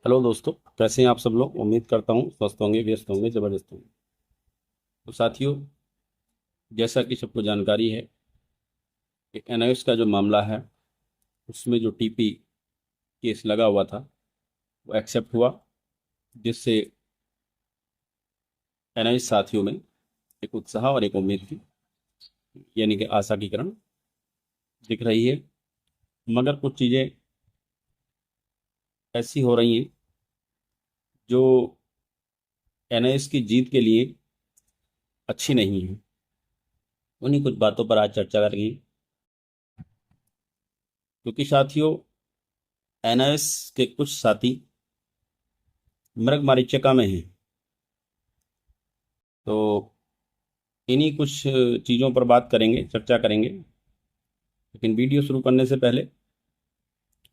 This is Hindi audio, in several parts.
हेलो दोस्तों, कैसे हैं आप सब लोग। उम्मीद करता हूँ स्वस्थ होंगे, व्यस्त होंगे, ज़बरदस्त होंगे। तो साथियों, जैसा कि सबको जानकारी है कि एनआईएस का जो मामला है उसमें जो टीपी केस लगा हुआ था वो एक्सेप्ट हुआ, जिससे एनआईएस साथियों में एक उत्साह और एक उम्मीद की, यानी कि आशा की किरण दिख रही है। मगर कुछ चीज़ें ऐसी हो रही हैं जो एनआईएस की जीत के लिए अच्छी नहीं है। उन्हीं कुछ बातों पर आज चर्चा करेंगे, क्योंकि साथियों, एनआईएस के कुछ साथी मृग मरीचिका में हैं। तो इन्हीं कुछ चीज़ों पर बात करेंगे, चर्चा करेंगे। लेकिन वीडियो शुरू करने से पहले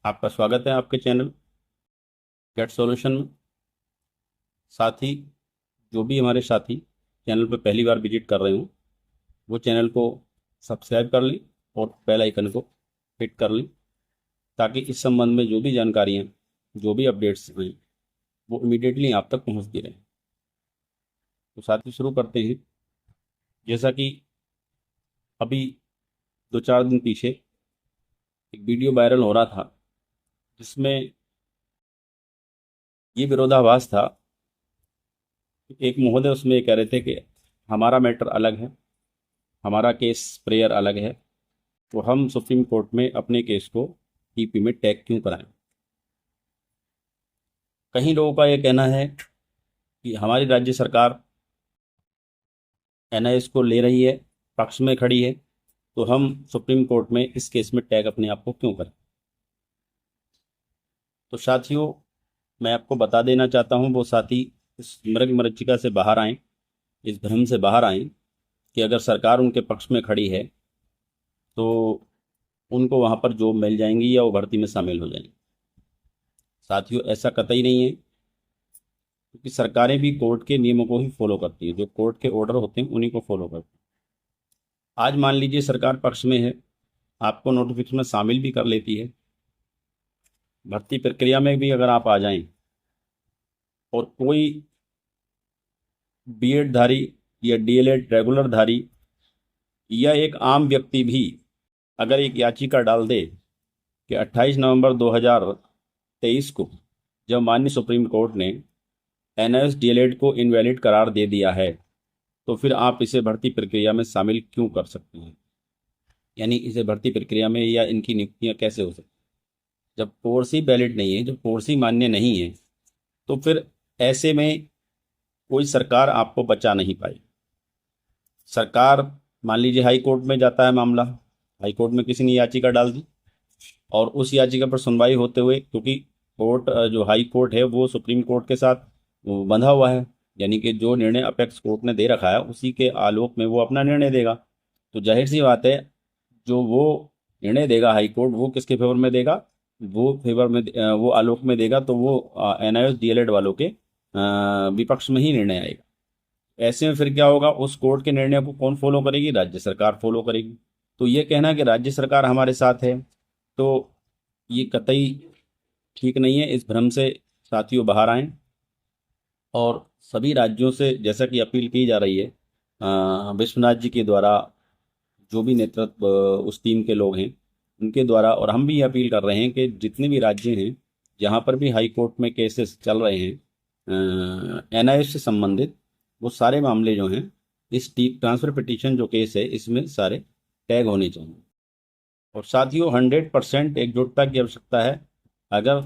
आपका स्वागत है आपके चैनल गेट सॉल्यूशन में। साथ ही जो भी हमारे साथी चैनल पर पहली बार विजिट कर रहे हो वो चैनल को सब्सक्राइब कर लें और बेल आइकन को हिट कर लें, ताकि इस संबंध में जो भी जानकारियाँ, जो भी अपडेट्स हैं वो इमीडिएटली आप तक पहुँचती रहें। तो साथ ही शुरू करते हैं। जैसा कि अभी 2-4 दिन पीछे एक वीडियो वायरल हो रहा था, जिसमें ये विरोधाभास था। एक महोदय उसमें ये कह रहे थे कि हमारा मैटर अलग है, हमारा केस प्रेयर अलग है, तो हम सुप्रीम कोर्ट में अपने केस को टीपी में टैग क्यों कराएं। कहीं लोगों का ये कहना है कि हमारी राज्य सरकार एनआईएस को ले रही है, पक्ष में खड़ी है, तो हम सुप्रीम कोर्ट में इस केस में टैग अपने आप को क्यों करें। तो साथियों, मैं आपको बता देना चाहता हूं, वो साथी इस मृग मरीचिका से बाहर आएं, इस भ्रम से बाहर आएं कि अगर सरकार उनके पक्ष में खड़ी है तो उनको वहां पर जॉब मिल जाएंगी या वो भर्ती में शामिल हो जाएंगे। साथियों, ऐसा कतई नहीं है, क्योंकि सरकारें भी कोर्ट के नियमों को ही फॉलो करती है। जो कोर्ट के ऑर्डर होते हैं उन्हीं को फॉलो करती है। आज मान लीजिए सरकार पक्ष में है, आपको नोटिफिकेशन में शामिल भी कर लेती है, भर्ती प्रक्रिया में भी अगर आप आ जाएं, और कोई बीएड धारी या डीएलएड रेगुलर धारी या एक आम व्यक्ति भी अगर एक याचिका डाल दे कि 28 नवंबर 2023 को जब माननीय सुप्रीम कोर्ट ने एनआईएस डीएलएड को इनवैलिड करार दे दिया है, तो फिर आप इसे भर्ती प्रक्रिया में शामिल क्यों कर सकते हैं। यानी इसे भर्ती प्रक्रिया में या इनकी नियुक्तियां कैसे हो सकती, जब कोर्स ही वैलिड नहीं है, जब कोर्स ही मान्य नहीं है, तो फिर ऐसे में कोई सरकार आपको बचा नहीं पाई। सरकार, मान लीजिए हाई कोर्ट में जाता है मामला, हाई कोर्ट में किसी ने याचिका डाल दी और उस याचिका पर सुनवाई होते हुए, क्योंकि कोर्ट जो हाई कोर्ट है वो सुप्रीम कोर्ट के साथ वो बंधा हुआ है, यानी कि जो निर्णय अपेक्स कोर्ट ने दे रखा है उसी के आलोक में वो अपना निर्णय देगा। तो जाहिर सी बात है, जो वो निर्णय देगा हाई कोर्ट, वो किसके फेवर में देगा, वो फेवर में वो आलोक में देगा, तो वो एनआईएस डीएलएड वालों के विपक्ष में ही निर्णय आएगा। ऐसे में फिर क्या होगा, उस कोर्ट के निर्णय को कौन फॉलो करेगी, राज्य सरकार फॉलो करेगी। तो ये कहना कि राज्य सरकार हमारे साथ है, तो ये कतई ठीक नहीं है। इस भ्रम से साथियों बाहर आएं और सभी राज्यों से, जैसा कि अपील की जा रही है विश्वनाथ जी के द्वारा, जो भी नेतृत्व उस टीम के लोग हैं उनके द्वारा, और हम भी ये अपील कर रहे हैं कि जितने भी राज्य हैं जहाँ पर भी हाई कोर्ट में केसेस चल रहे हैं एनआईएस से संबंधित, वो सारे मामले जो हैं इस टी ट्रांसफ़र पिटीशन जो केस है इसमें सारे टैग होने चाहिए। और साथियों, 100% एकजुटता की आवश्यकता है। अगर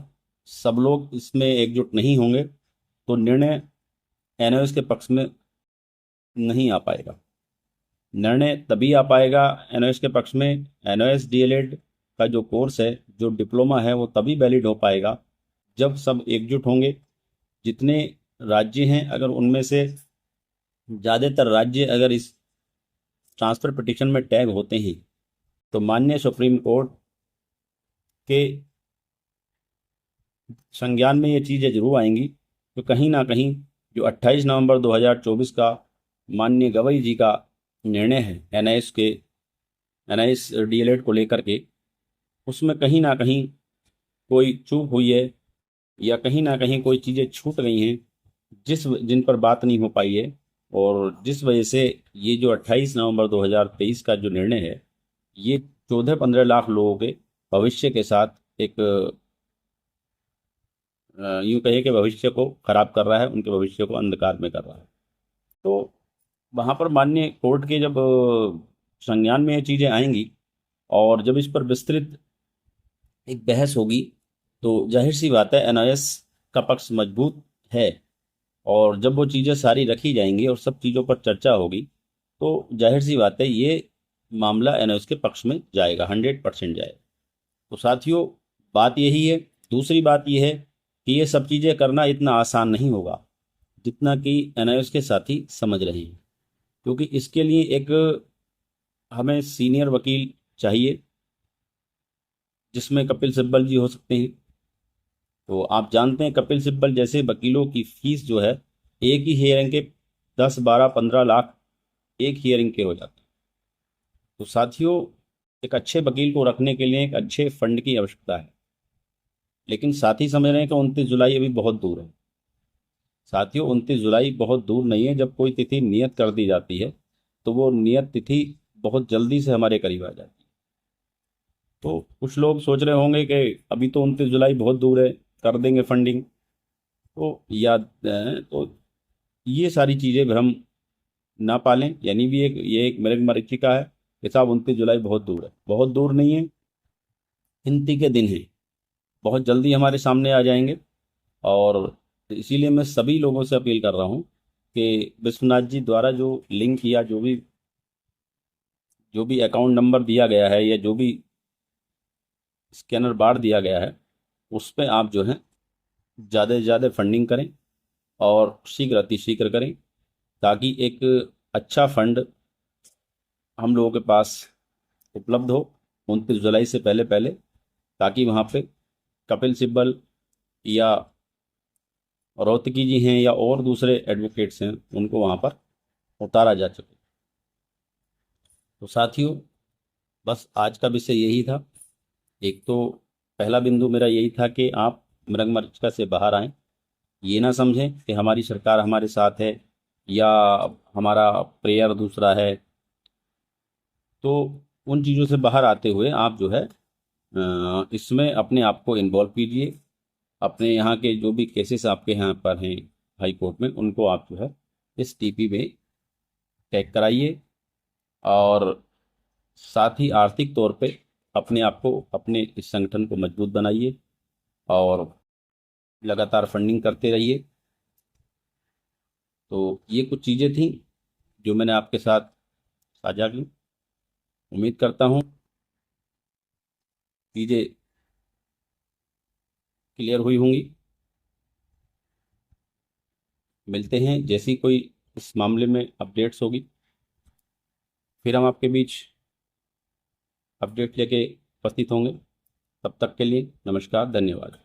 सब लोग इसमें एकजुट नहीं होंगे तो निर्णय एनओएस के पक्ष में नहीं आ पाएगा। निर्णय तभी आ पाएगा एनओएस के पक्ष में, एनओएस डीएलएड का जो कोर्स है, जो डिप्लोमा है, वो तभी वैलिड हो पाएगा जब सब एकजुट होंगे। जितने राज्य हैं, अगर उनमें से ज़्यादातर राज्य अगर इस ट्रांसफ़र पिटीशन में टैग होते हैं, तो माननीय सुप्रीम कोर्ट के संज्ञान में ये चीज़ें जरूर आएंगी। तो कहीं ना कहीं जो 28 नवंबर 2024 का माननीय गवई जी का निर्णय है एनआईएस डीएलएड को लेकर के, उसमें कहीं ना कहीं कोई चूक हुई है, या कहीं ना कहीं कोई चीज़ें छूट गई हैं जिन पर बात नहीं हो पाई है, और जिस वजह से ये जो 28 नवंबर 2023 का जो निर्णय है, ये 14-15 लाख लोगों के भविष्य के साथ एक यूं कहे कि भविष्य को खराब कर रहा है, उनके भविष्य को अंधकार में कर रहा है। तो वहाँ पर माननीय कोर्ट के जब संज्ञान में ये चीज़ें आएंगी और जब इस पर विस्तृत एक बहस होगी, तो जाहिर सी बात है एनआईएस का पक्ष मजबूत है। और जब वो चीज़ें सारी रखी जाएंगी और सब चीज़ों पर चर्चा होगी, तो जाहिर सी बात है ये मामला एनआईएस के पक्ष में जाएगा, 100% जाएगा। तो साथियों, बात यही है। दूसरी बात यह है कि ये सब चीज़ें करना इतना आसान नहीं होगा जितना कि एनआईएस के साथी समझ रहे हैं, क्योंकि इसके लिए एक हमें सीनियर वकील चाहिए, जिसमें कपिल सिब्बल जी हो सकते हैं। तो आप जानते हैं कपिल सिब्बल जैसे वकीलों की फीस जो है, एक ही हियरिंग के 10, 12, 15 लाख एक हियरिंग के हो जाते हैं। तो साथियों, एक अच्छे वकील को रखने के लिए एक अच्छे फंड की आवश्यकता है, लेकिन साथी समझ रहे हैं कि 29 जुलाई अभी बहुत दूर है। साथियों, 29 जुलाई बहुत दूर नहीं है। जब कोई तिथि नियत कर दी जाती है तो वो नियत तिथि बहुत जल्दी से हमारे करीब आ जाती है। तो कुछ लोग सोच रहे होंगे कि अभी तो 29 जुलाई बहुत दूर है, कर देंगे फंडिंग। तो तो ये सारी चीज़ें भ्रम ना पालें, यानी भी ये एक मृग मरीचिका है कि साहब 29 जुलाई बहुत दूर है। बहुत दूर नहीं है, गिनती के दिन हैं, बहुत जल्दी हमारे सामने आ जाएंगे। और इसीलिए मैं सभी लोगों से अपील कर रहा हूँ कि विश्वनाथ जी द्वारा जो लिंक या जो भी अकाउंट नंबर दिया गया है या जो भी स्कैनर बार दिया गया है, उस पर आप जो है ज़्यादा से ज़्यादा फंडिंग करें और शीघ्र अतिशीघ्र करें, ताकि एक अच्छा फंड हम लोगों के पास उपलब्ध हो 29 जुलाई से पहले पहले, ताकि वहाँ पे कपिल सिब्बल या रोहतगी जी हैं या और दूसरे एडवोकेट्स हैं, उनको वहाँ पर उतारा जा सके। तो साथियों, बस आज का विषय यही था। एक तो पहला बिंदु मेरा यही था कि आप मृगमरीचिका से बाहर आएं, ये ना समझें कि हमारी सरकार हमारे साथ है या हमारा प्रेयर दूसरा है। तो उन चीज़ों से बाहर आते हुए आप जो है इसमें अपने आप को इन्वॉल्व कीजिए। अपने यहाँ के जो भी केसेस आपके यहाँ पर हैं हाई कोर्ट में, उनको आप जो है इस टीपी में टैग कराइए, और साथ ही आर्थिक तौर पे अपने आप को, अपने इस संगठन को मजबूत बनाइए और लगातार फंडिंग करते रहिए। तो ये कुछ चीज़ें थी जो मैंने आपके साथ साझा की। उम्मीद करता हूँ चीज़ें क्लियर हुई होंगी। मिलते हैं जैसी कोई इस मामले में अपडेट्स होगी, फिर हम आपके बीच अपडेट लेके उपस्थित होंगे। तब तक के लिए नमस्कार, धन्यवाद।